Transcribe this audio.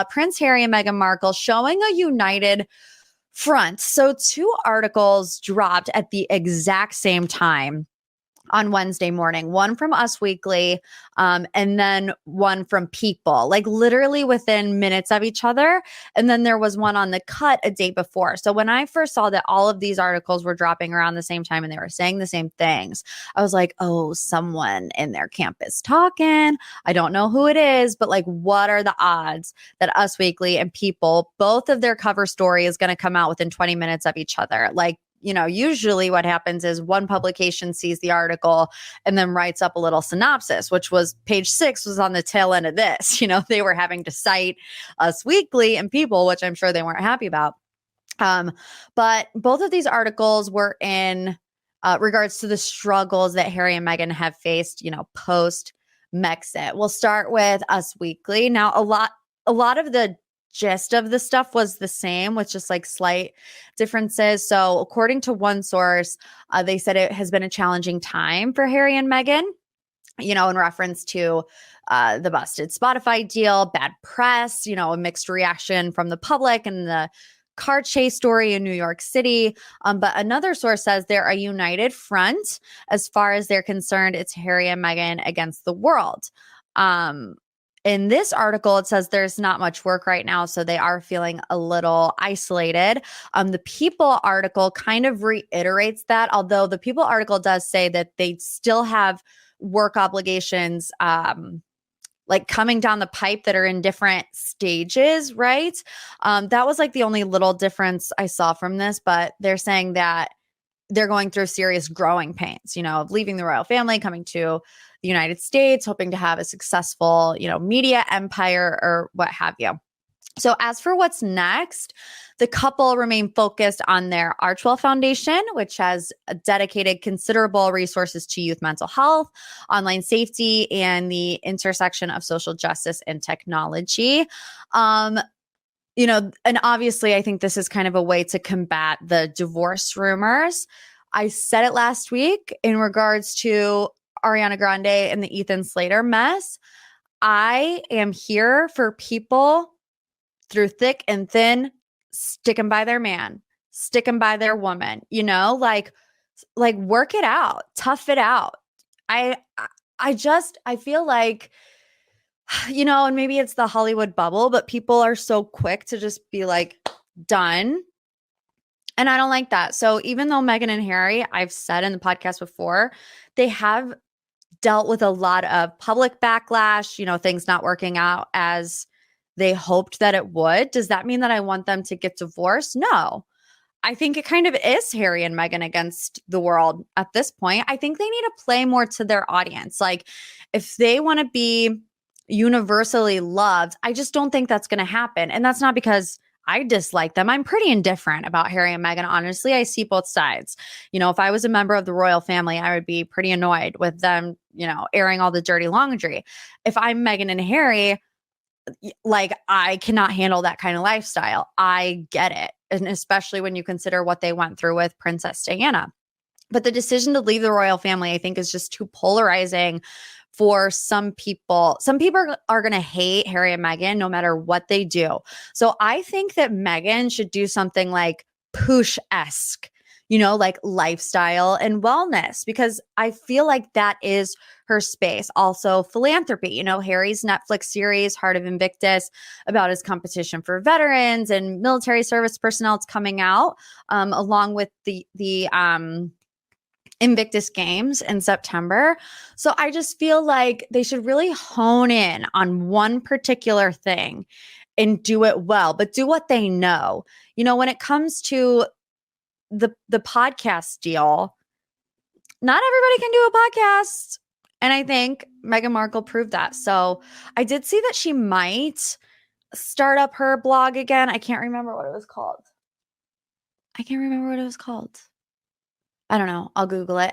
Prince Harry and Meghan Markle showing a united front. So two articles dropped at the exact same time on Wednesday morning, one from Us Weekly, and then one from People, like literally within minutes of each other. And then there was one on The Cut a day before. So when I first saw that all of these articles were dropping around the same time and they were saying the same things, I was like, oh, someone in their camp is talking. I don't know who it is, but like, what are the odds that Us Weekly and People, both of their cover story is going to come out within 20 minutes of each other? Like, usually what happens is one publication sees the article and then writes up a little synopsis, which was page 6 was on the tail end of this. They were having to cite Us Weekly and People, which I'm sure they weren't happy about. But both of these articles were in regards to the struggles that Harry and Meghan have faced, post Mexit. We'll start with Us Weekly. Now, a lot of the gist of the stuff was the same with just like slight differences. So according to one source, they said it has been a challenging time for Harry and Meghan, in reference to the busted Spotify deal, bad press, a mixed reaction from the public and the car chase story in New York City. But another source says they're a united front. As far as they're concerned, it's Harry and Meghan against the world. In this article, it says there's not much work right now, so they are feeling a little isolated. The People article kind of reiterates that, although the People article does say that they still have work obligations like coming down the pipe that are in different stages, right? That was like the only little difference I saw from this, but they're saying that they're going through serious growing pains, of leaving the royal family, coming to the United States, hoping to have a successful, media empire or what have you. So as for what's next, the couple remain focused on their Archwell Foundation, which has dedicated considerable resources to youth mental health, online safety, and the intersection of social justice and technology. And obviously, I think this is kind of a way to combat the divorce rumors. I said it last week in regards to Ariana Grande and the Ethan Slater mess. I am here for people through thick and thin, sticking by their man, sticking by their woman, like work it out, tough it out. I feel like, and maybe it's the Hollywood bubble, but people are so quick to just be like, done. And I don't like that. So even though Meghan and Harry, I've said in the podcast before, they have dealt with a lot of public backlash, things not working out as they hoped that it would. Does that mean that I want them to get divorced? No. I think it kind of is Harry and Meghan against the world at this point. I think they need to play more to their audience. Like, if they want to be universally loved, I just don't think that's going to happen. And that's not because I dislike them. I'm pretty indifferent about Harry and Meghan. Honestly, I see both sides. If I was a member of the royal family, I would be pretty annoyed with them, airing all the dirty laundry. If I'm Meghan and Harry, like, I cannot handle that kind of lifestyle. I get it. And especially when you consider what they went through with Princess Diana. But the decision to leave the royal family, I think, is just too polarizing for some people. Some people are going to hate Harry and Meghan no matter what they do. So I think that Meghan should do something like Poosh-esque, like lifestyle and wellness, because I feel like that is her space. Also philanthropy, Harry's Netflix series, Heart of Invictus, about his competition for veterans and military service personnel, it's coming out along with the Invictus Games in September. So I just feel like they should really hone in on one particular thing and do it well, but do what they know. When it comes to the podcast deal, not everybody can do a podcast. And I think Meghan Markle proved that. So I did see that she might start up her blog again. I can't remember what it was called. I don't know. I'll Google it.